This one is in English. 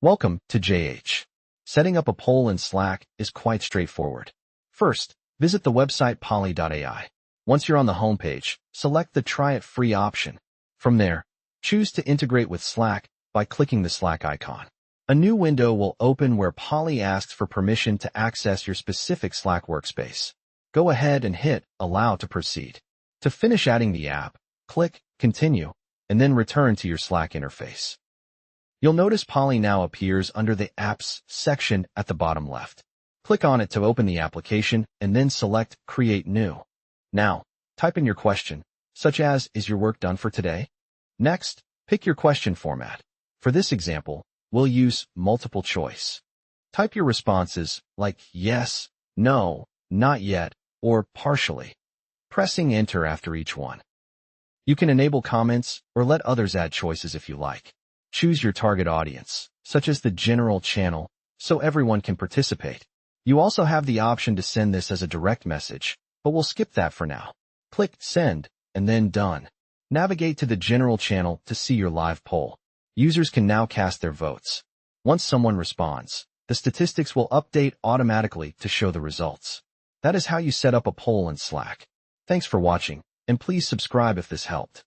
Welcome to JH. Setting up a poll in Slack is quite straightforward. First, visit the website poly.ai. Once you're on the homepage, select the Try It Free option. From there, choose to integrate with Slack by clicking the Slack icon. A new window will open where Poly asks for permission to access your specific Slack workspace. Go ahead and hit Allow to proceed. To finish adding the app, click Continue, and then return to your Slack interface. You'll notice Poly now appears under the Apps section at the bottom left. Click on it to open the application and then select Create New. Now, type in your question, such as, is your work done for today? Next, pick your question format. For this example, we'll use multiple choice. Type your responses like yes, no, not yet, or partially, pressing Enter after each one. You can enable comments or let others add choices if you like. Choose your target audience, such as the general channel, so everyone can participate. You also have the option to send this as a direct message, but we'll skip that for now. Click Send, and then Done. Navigate to the general channel to see your live poll. Users can now cast their votes. Once someone responds, the statistics will update automatically to show the results. That is how you set up a poll in Slack. Thanks for watching, and please subscribe if this helped.